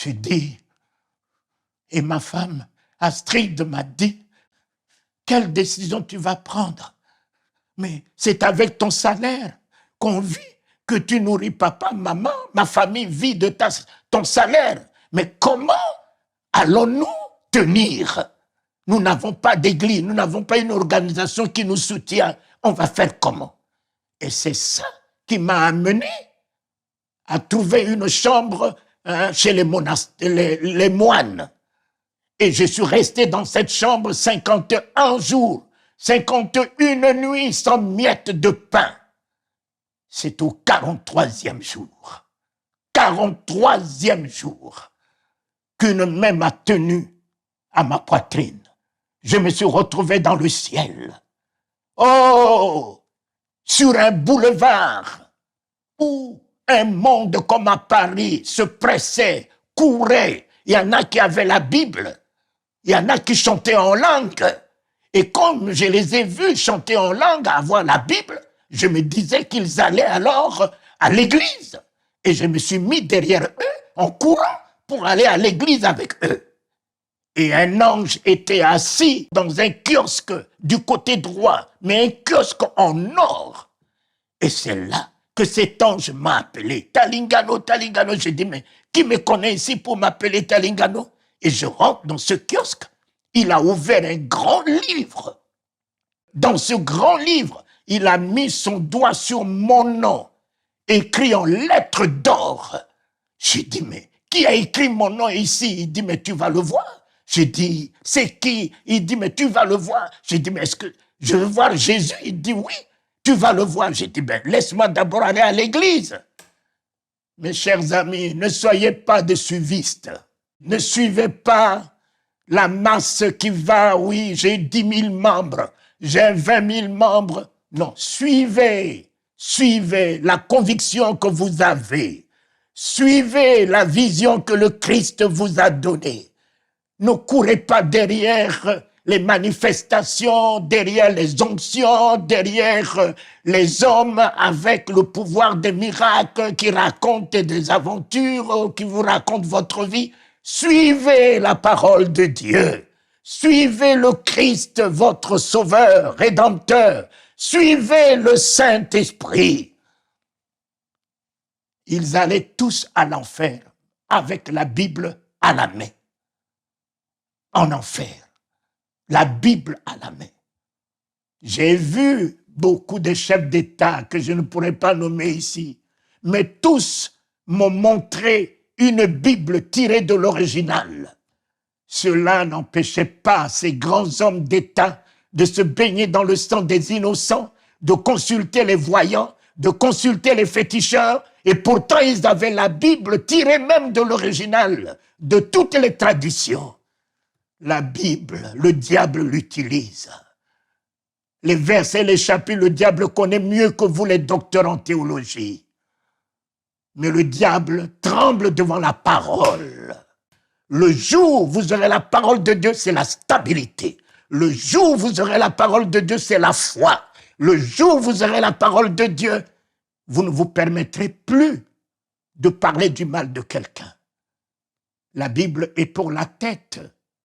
J'ai dit, et ma femme, Astrid, m'a dit, quelle décision tu vas prendre? Mais c'est avec ton salaire qu'on vit, que tu nourris papa, maman, ma famille vit de ton salaire. Mais comment allons-nous tenir? Nous n'avons pas d'église, nous n'avons pas une organisation qui nous soutient. On va faire comment? Et c'est ça qui m'a amené à trouver une chambre chez les moines. Et je suis resté dans cette chambre 51 jours, 51 nuits sans miette de pain. C'est au 43e jour, 43e jour, qu'une main m'a tenu à ma poitrine. Je me suis retrouvé dans le ciel. Oh, sur un boulevard où un monde comme à Paris se pressait, courait. Il y en a qui avaient la Bible, il y en a qui chantaient en langue. Et comme je les ai vus chanter en langue, avoir la Bible, je me disais qu'ils allaient alors à l'église. Et je me suis mis derrière eux en courant pour aller à l'église avec eux. Et un ange était assis dans un kiosque du côté droit, mais un kiosque en or. Et c'est là que cet ange m'a appelé. Talingano, Talingano. J'ai dit, mais qui me connaît ici pour m'appeler Talingano? Et je rentre dans ce kiosque. Il a ouvert un grand livre. Dans ce grand livre, il a mis son doigt sur mon nom, écrit en lettres d'or. J'ai dit, mais qui a écrit mon nom ici? Il dit, mais tu vas le voir. J'ai dit, c'est qui? Il dit, mais tu vas le voir. J'ai dit, mais est-ce que je veux voir Jésus? Il dit, oui, tu vas le voir. J'ai dit, ben, laisse-moi d'abord aller à l'église. Mes chers amis, ne soyez pas des suivistes. Ne suivez pas la masse qui va, oui, j'ai 10 000 membres, j'ai 20 000 membres. Non, suivez la conviction que vous avez. Suivez la vision que le Christ vous a donnée. Ne courez pas derrière les manifestations, derrière les onctions, derrière les hommes avec le pouvoir des miracles qui racontent des aventures, qui vous racontent votre vie. Suivez la parole de Dieu. Suivez le Christ, votre sauveur, rédempteur. Suivez le Saint-Esprit. Ils allaient tous à l'enfer avec la Bible à la main. En enfer. La Bible à la main. J'ai vu beaucoup de chefs d'État que je ne pourrais pas nommer ici, mais tous m'ont montré une Bible tirée de l'original. Cela n'empêchait pas ces grands hommes d'État de se baigner dans le sang des innocents, de consulter les voyants, de consulter les féticheurs, et pourtant ils avaient la Bible tirée même de l'original, de toutes les traditions. La Bible, le diable l'utilise. Les versets, les chapitres, le diable connaît mieux que vous les docteurs en théologie. Mais le diable tremble devant la parole. Le jour où vous aurez la parole de Dieu, c'est la stabilité. Le jour où vous aurez la parole de Dieu, c'est la foi. Le jour où vous aurez la parole de Dieu, vous ne vous permettrez plus de parler du mal de quelqu'un. La Bible est pour la tête.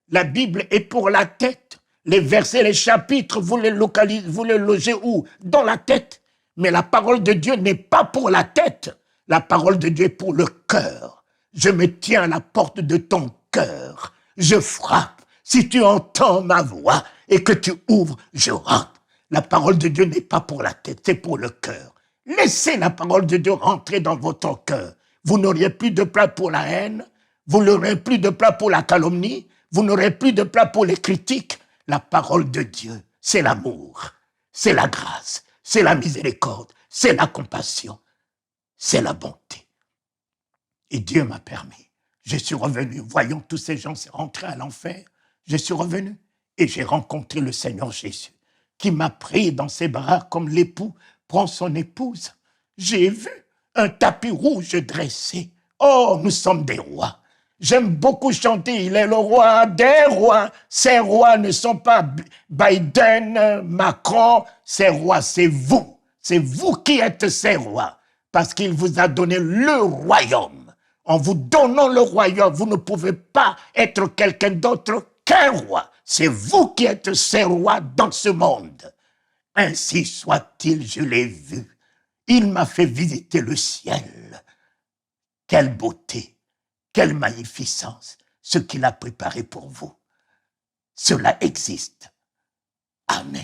La Bible est pour la tête. Les versets, les chapitres, vous les localisez, vous les logez où? Dans la tête. Mais la parole de Dieu n'est pas pour la tête. La parole de Dieu est pour le cœur. Je me tiens à la porte de ton cœur. Je frappe. Si tu entends ma voix et que tu ouvres, je rentre. La parole de Dieu n'est pas pour la tête, c'est pour le cœur. Laissez la parole de Dieu rentrer dans votre cœur. Vous n'auriez plus de place pour la haine. Vous n'aurez plus de place pour la calomnie. Vous n'aurez plus de place pour les critiques. La parole de Dieu, c'est l'amour, c'est la grâce, c'est la miséricorde, c'est la compassion, c'est la bonté. Et Dieu m'a permis. Je suis revenu, voyant tous ces gens rentrer à l'enfer, je suis revenu et j'ai rencontré le Seigneur Jésus qui m'a pris dans ses bras comme l'époux prend son épouse. J'ai vu un tapis rouge dressé. Oh, nous sommes des rois. J'aime beaucoup chanter, il est le roi des rois. Ces rois ne sont pas Biden, Macron, ces rois, c'est vous. C'est vous qui êtes ces rois, parce qu'il vous a donné le royaume. En vous donnant le royaume, vous ne pouvez pas être quelqu'un d'autre qu'un roi. C'est vous qui êtes ces rois dans ce monde. Ainsi soit-il, je l'ai vu. Il m'a fait visiter le ciel. Quelle beauté, quelle magnificence, ce qu'il a préparé pour vous. Cela existe. Amen.